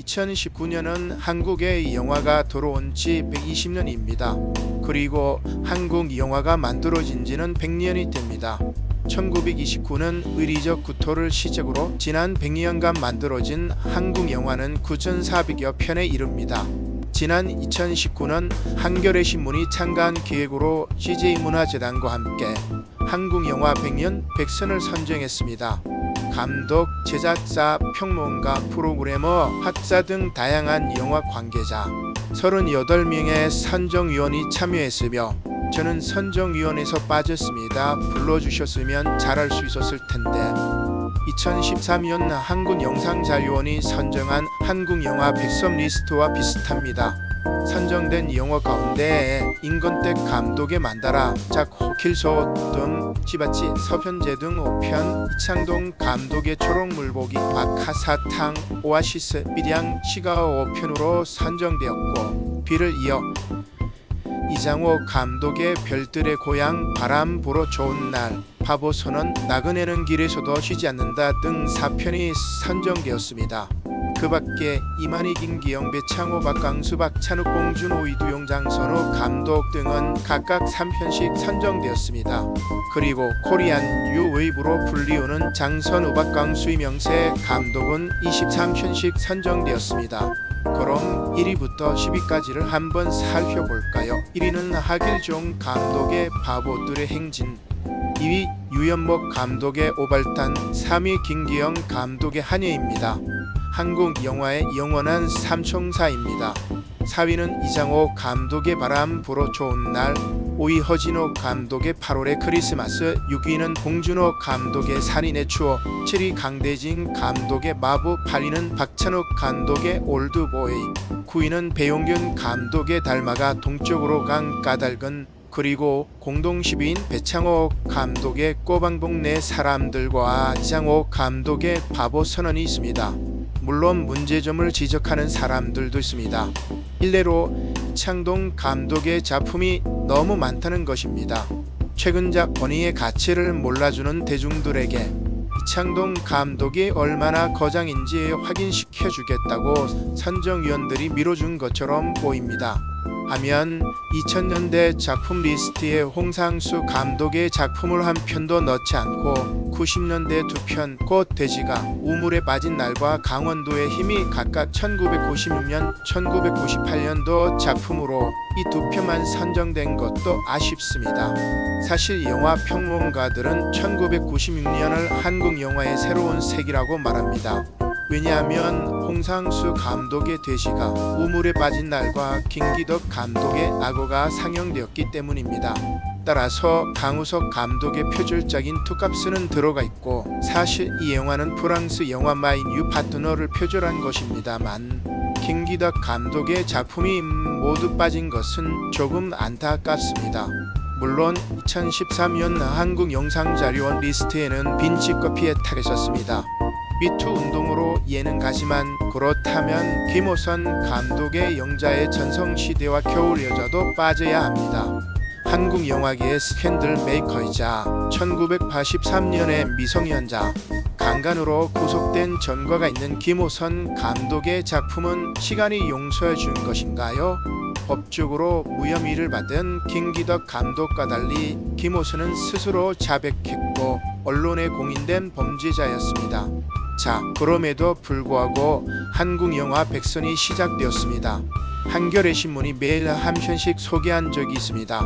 2019년은 한국에 영화가 들어온 지 120년입니다. 그리고 한국 영화가 만들어진 지는 100년이 됩니다. 1929년 의리적 구토를 시작으로 지난 100년간 만들어진 한국 영화는 9,400여 편에 이릅니다. 지난 2019년 한겨레 신문이 창간 기획으로 CJ문화재단과 함께 한국영화 100년 백선을 선정했습니다. 감독, 제작자, 평론가, 프로그래머, 학자 등 다양한 영화 관계자 38명의 선정위원이 참여했으며 저는 선정위원회에서 빠졌습니다. 불러주셨으면 잘할 수 있었을 텐데. 2013년 한국영상자료원이 선정한 한국영화 100선 리스트와 비슷합니다. 선정된 영화 가운데 임권택 감독의 만다라, 호킬소 등 지바치, 서편제 등 5편, 이창동 감독의 초록물고기, 박하사탕, 오아시스, 밀양, 시가와 5편으로 선정되었고 비를 이어 이장호 감독의 별들의 고향, 바람 불어 좋은 날, 바보선언, 나그네는 길에서도 쉬지 않는다 등 4편이 선정되었습니다. 그 밖에 이만희, 김기영, 배창호, 박강수, 박찬욱, 봉준호, 이두용, 장선우 감독 등은 각각 3편씩 선정되었습니다. 그리고 코리안 뉴웨이브로 불리우는 장선우, 박강수, 이명세 감독은 23편씩 선정되었습니다. 그럼 1위부터 10위까지를 한번 살펴볼까요? 1위는 하길종 감독의 바보들의 행진, 2위 유연목 감독의 오발탄, 3위 김기영 감독의 한예입니다. 한국 영화의 영원한 삼총사입니다. 4위는 이장호 감독의 바람 불어 좋은 날, 5위 허진호 감독의 8월의 크리스마스, 6위는 봉준호 감독의 살인의 추억, 7위 강대진 감독의 마부, 8위는 박찬욱 감독의 올드보이, 9위는 배용균 감독의 달마가 동쪽으로 간 까닭은, 그리고 공동 10위인 배창호 감독의 꼬방동네 사람들과 이장호 감독의 바보 선언이 있습니다. 물론 문제점을 지적하는 사람들도 있습니다. 일례로 이창동 감독의 작품이 너무 많다는 것입니다. 최근작 본의의 가치를 몰라주는 대중들에게 이창동 감독이 얼마나 거장인지 확인시켜주겠다고 선정위원들이 밀어준 것처럼 보입니다. 하면 2000년대 작품 리스트에 홍상수 감독의 작품을 한 편도 넣지 않고 90년대 2편 꽃돼지가, 우물에 빠진 날과 강원도의 힘이 각각 1996년, 1998년도 작품으로 이 2편만 선정된 것도 아쉽습니다. 사실 영화 평론가들은 1996년을 한국 영화의 새로운 세기라고 말합니다. 왜냐하면 홍상수 감독의 돼지가, 우물에 빠진 날과 김기덕 감독의 악어가 상영되었기 때문입니다. 따라서 강우석 감독의 표절적인 투캅스는 들어가 있고 사실 이 영화는 프랑스 영화 마이 뉴 파트너를 표절한 것입니다만 김기덕 감독의 작품이 모두 빠진 것은 조금 안타깝습니다. 물론 2013년 한국영상자료원 리스트에는 빈치커피에 타겠었습니다. 미투 운동으로 이해는 가지만 그렇다면 김호선 감독의 영자의 전성시대와 겨울여자도 빠져야 합니다. 한국 영화계의 스캔들 메이커이자 1983년의 미성년자, 강간으로 구속된 전과가 있는 김호선 감독의 작품은 시간이 용서해 준 것인가요? 법적으로 무혐의를 받은 김기덕 감독과 달리 김호선은 스스로 자백했고 언론에 공인된 범죄자였습니다. 자, 그럼에도 불구하고 한국영화 100선이 시작되었습니다. 한겨레 신문이 매일 한 편씩 소개한 적이 있습니다.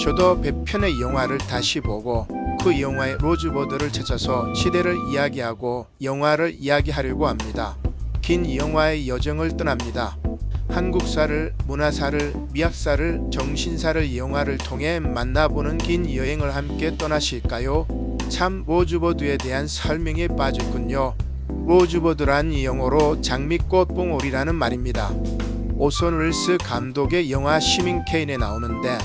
저도 100편의 영화를 다시 보고 그 영화의 로즈보드를 찾아서 시대를 이야기하고 영화를 이야기하려고 합니다. 긴 영화의 여정을 떠납니다. 한국사를, 문화사를, 미학사를, 정신사를 영화를 통해 만나보는 긴 여행을 함께 떠나실까요? 참 로즈보드에 대한 설명에 빠졌군요. 로즈보드란 영어로 장미꽃봉오리라는 말입니다. 오선 웰스 감독의 영화 시민 케인에 나오는데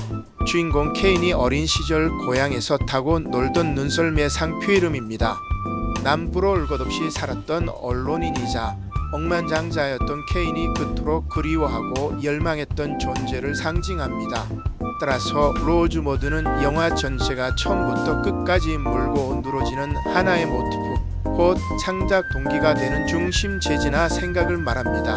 주인공 케인이 어린 시절 고향에서 타고 놀던 눈썰매 상표 이름입니다. 남부로 올 것 없이 살았던 언론인이자 억만장자였던 케인이 그토록 그리워하고 열망했던 존재를 상징합니다. 따라서 로즈보드는 영화 전체가 처음부터 끝까지 물고 늘어지는 하나의 모티프 곧 창작 동기가 되는 중심 재지나 생각을 말합니다.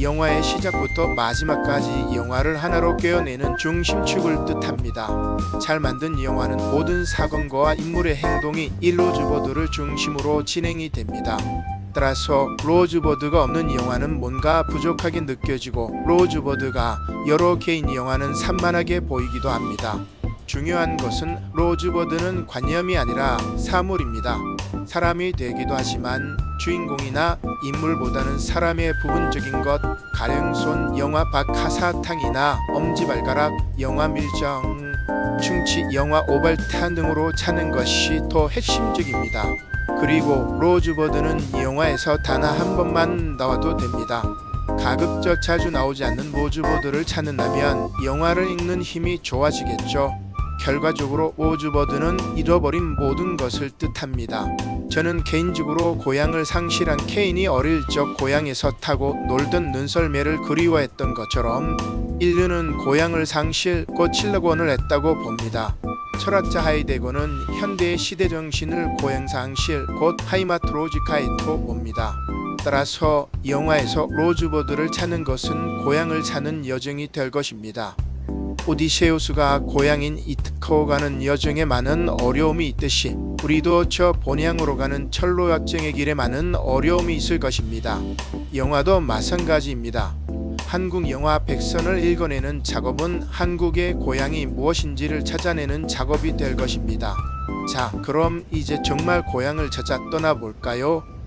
영화의 시작부터 마지막까지 영화를 하나로 꿰어내는 중심축을 뜻합니다. 잘 만든 영화는 모든 사건과 인물의 행동이 이 로즈버드를 중심으로 진행이 됩니다. 따라서 로즈버드가 없는 영화는 뭔가 부족하게 느껴지고 로즈버드가 여러 개인 영화는 산만하게 보이기도 합니다. 중요한 것은 로즈버드는 관념이 아니라 사물입니다. 사람이 되기도 하지만 주인공이나 인물보다는 사람의 부분적인 것, 가령 손, 영화 박하사탕이나 엄지발가락, 영화 밀정, 충치, 영화 오발탄 등으로 찾는 것이 더 핵심적입니다. 그리고 로즈버드는 영화에서 단 한 번만 나와도 됩니다. 가급적 자주 나오지 않는 로즈버드를 찾는다면 영화를 읽는 힘이 좋아지겠죠. 결과적으로 로즈버드는 잃어버린 모든 것을 뜻합니다. 저는 개인적으로 고향을 상실한 케인이 어릴 적 고향에서 타고 놀던 눈썰매를 그리워했던 것처럼 인류는 고향을 상실 곧 실록원을 했다고 봅니다. 철학자 하이데거는 현대의 시대 정신을 고향 상실 곧 하이마트로지카이토 봅니다. 따라서 영화에서 로즈버드를 찾는 것은 고향을 찾는 여정이 될 것입니다. 오디세우스가 고향인 이타카로 가는 여정에 많은 어려움이 있듯이 우리도 저 본향으로 가는 철로 여정의 길에 많은 어려움이 있을 것입니다. 영화도 마찬가지입니다. 한국 영화 백선을 읽어내는 작업은 한국의 고향이 무엇인지를 찾아내는 작업이 될 것입니다. 자, 그럼 이제 정말 고향을 찾아 떠나볼까요?